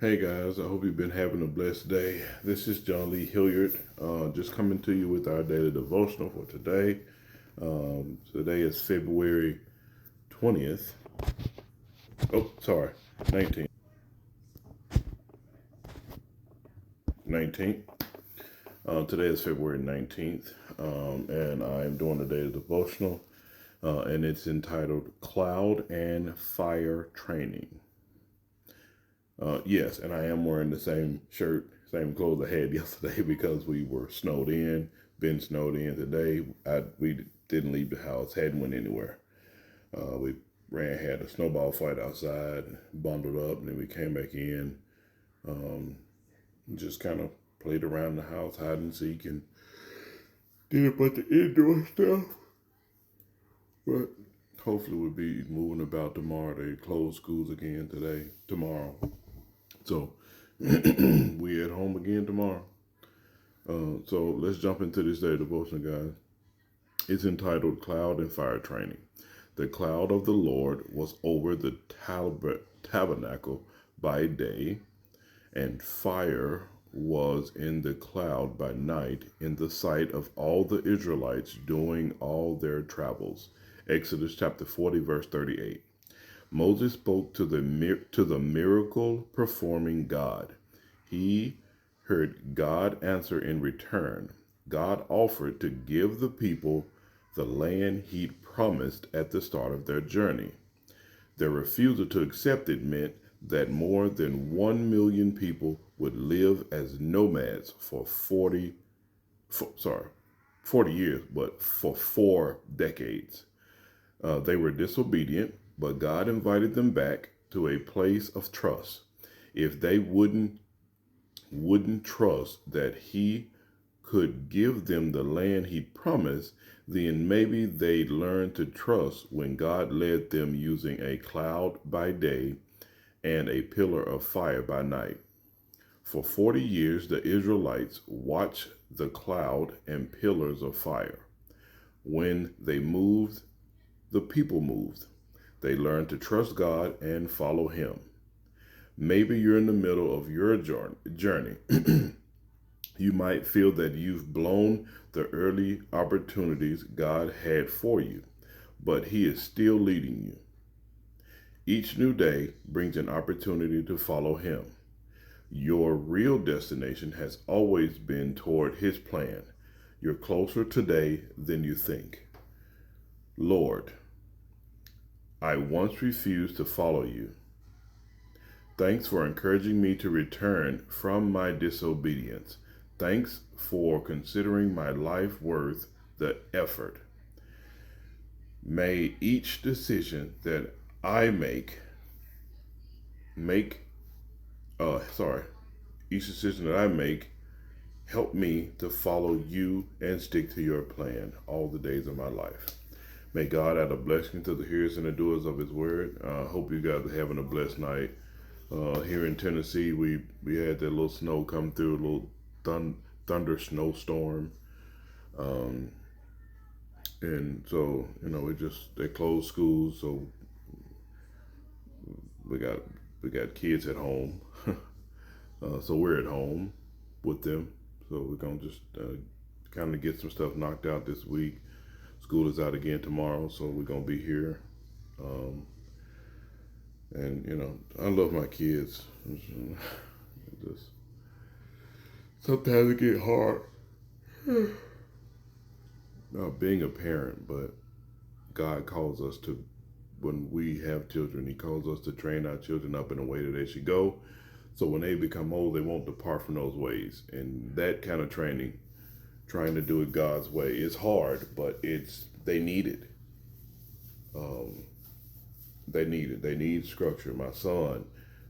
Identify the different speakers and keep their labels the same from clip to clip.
Speaker 1: Hey guys, I hope you've been having a blessed day. This is John Lee Hilliard, just coming to you with our daily devotional for today. Today is February 20th. Oh, sorry, 19th. 19th. Today is February 19th, and I'm doing a daily devotional, and it's entitled Cloud and Fire Training. Yes, and I am wearing the same shirt, same clothes I had yesterday because we were snowed in, been snowed in today. We didn't leave the house, hadn't went anywhere. We had a snowball fight outside, bundled up, and then we came back in, just kind of played around the house, hide and seek, and did a bunch of indoor stuff. But hopefully we'll be moving about tomorrow. They close schools again tomorrow. So we at home again tomorrow. So let's jump into this day devotion, guys. It's entitled Cloud and Fire Training. The cloud of the Lord was over the tabernacle by day, and fire was in the cloud by night in the sight of all the Israelites doing all their travels. Exodus chapter 40, verse 38. Moses spoke to the miracle performing God. He heard God answer in return. God offered to give the people the land he'd promised at the start of their journey. Their refusal to accept it meant that more than 1 million people would live as nomads for 40 years, but for 4 decades. They were disobedient, but God invited them back to a place of trust. If they wouldn't trust that he could give them the land he promised, then maybe they'd learn to trust when God led them using a cloud by day and a pillar of fire by night. For 40 years, the Israelites watched the cloud and pillars of fire. When they moved, the people moved. They learned to trust God and follow him. Maybe you're in the middle of your journey. You might feel that you've blown the early opportunities God had for you, but he is still leading you. Each new day brings an opportunity to follow him. Your real destination has always been toward his plan. You're closer today than you think. Lord, I once refused to follow you. Thanks for encouraging me to return from my disobedience. Thanks for considering my life worth the effort. May each decision that I make, sorry, each decision that I make help me to follow you and stick to your plan all the days of my life. May God add a blessing to the hearers and the doers of his word. Hope you guys are having a blessed night. Here in Tennessee, we had that little snow come through, a little thunder snowstorm. And so, they closed schools, so we got kids at home. So we're at home with them. So we're gonna just kind of get some stuff knocked out this week. School is out again tomorrow, so we're gonna be here. And I love my kids. Just sometimes it get hard being a parent, but God calls us to, when we have children, he calls us to train our children up in a way that they should go. So when they become old, they won't depart from those ways. And that kind of training, trying to do it God's way, is hard, but they need it. They need it. They need structure. My son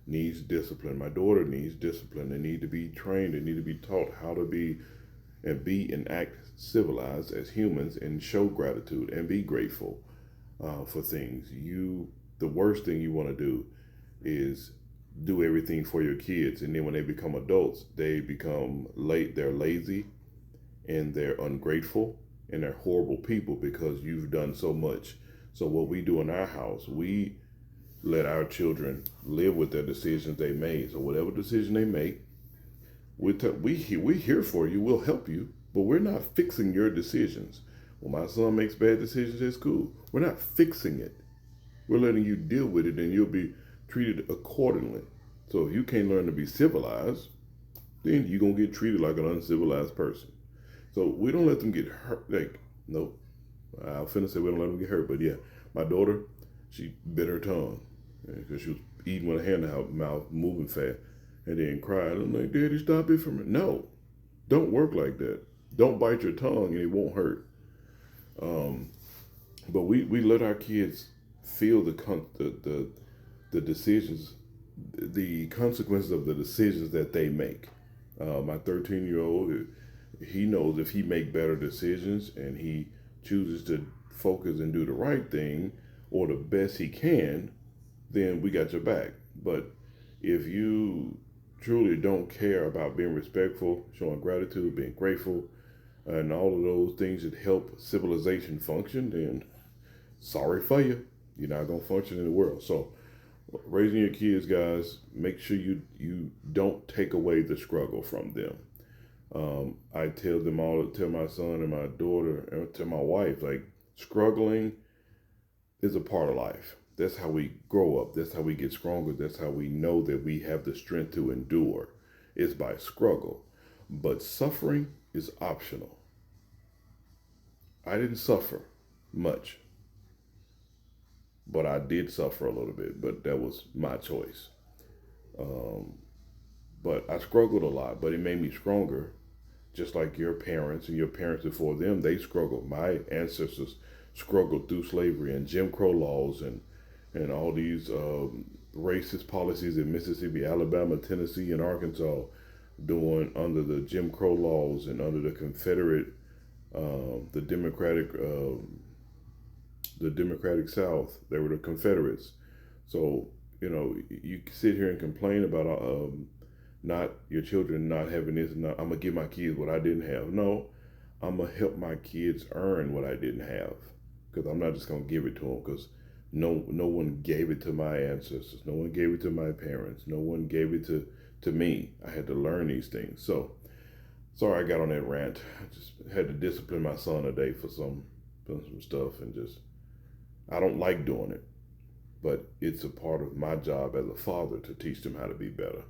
Speaker 1: needs discipline. My daughter needs discipline. They need to be trained. They need to be taught how to be and act civilized as humans and show gratitude and be grateful for things. The worst thing you want to do is do everything for your kids, and then when they become adults, they become late. They're lazy, and they're ungrateful, and they're horrible people because you've done so much. So what we do in our house, we let our children live with their decisions they made. So whatever decision they make, we here for you. We'll help you, but we're not fixing your decisions. When my son makes bad decisions at school, we're not fixing it. We're letting you deal with it, and you'll be treated accordingly. So if you can't learn to be civilized, then you're gonna get treated like an uncivilized person. So we don't let them get hurt. Like, nope. I was finna say we don't let them get hurt, but yeah, my daughter, she bit her tongue because she was eating with her hand in her mouth, moving fast, and then cried. I'm like, Daddy, stop it from it. No, don't work like that. Don't bite your tongue and it won't hurt. But we let our kids feel the decisions, the consequences of the decisions that they make. My 13-year-old, he knows if he make better decisions and he chooses to focus and do the right thing or the best he can, then we got your back. But if you truly don't care about being respectful, showing gratitude, being grateful, and all of those things that help civilization function, then sorry for you. You're not going to function in the world. So raising your kids, guys, make sure you don't take away the struggle from them. I tell them all, tell my son and my daughter, and tell my wife, like, struggling is a part of life. That's how we grow up. That's how we get stronger. That's how we know that we have the strength to endure. It's by struggle. But suffering is optional. I didn't suffer much, but I did suffer a little bit, but that was my choice. But I struggled a lot, but it made me stronger. Just like your parents and your parents before them, they struggled. My ancestors struggled through slavery and Jim Crow laws and all these racist policies in Mississippi, Alabama, Tennessee, and Arkansas, doing under the Jim Crow laws and under the Confederate, the Democratic South. They were the Confederates. So you sit here and complain about not your children not having this. Not, I'm gonna give my kids what I didn't have. No, I'm gonna help my kids earn what I didn't have, because I'm not just gonna give it to them, because no one gave it to my ancestors. No one gave it to my parents. No one gave it to me. I had to learn these things. So sorry I got on that rant. I just had to discipline my son today for some stuff, and just, I don't like doing it, but it's a part of my job as a father to teach them how to be better.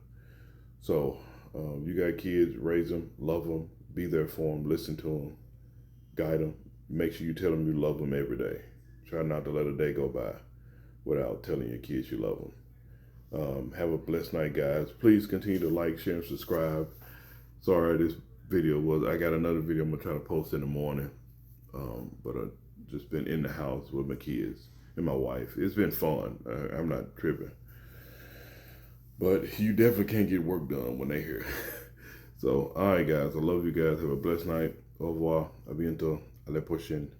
Speaker 1: So you got kids, raise them, love them, be there for them, listen to them, guide them. Make sure you tell them you love them every day. Try not to let a day go by without telling your kids you love them. Have a blessed night, guys. Please continue to like, share, and subscribe. Sorry, this video I got another video I'm going to try to post in the morning. But I've just been in the house with my kids and my wife. It's been fun. I'm not tripping. But you definitely can't get work done when they're here. So, all right, guys. I love you guys. Have a blessed night. Au revoir. A bientôt. À la prochaine.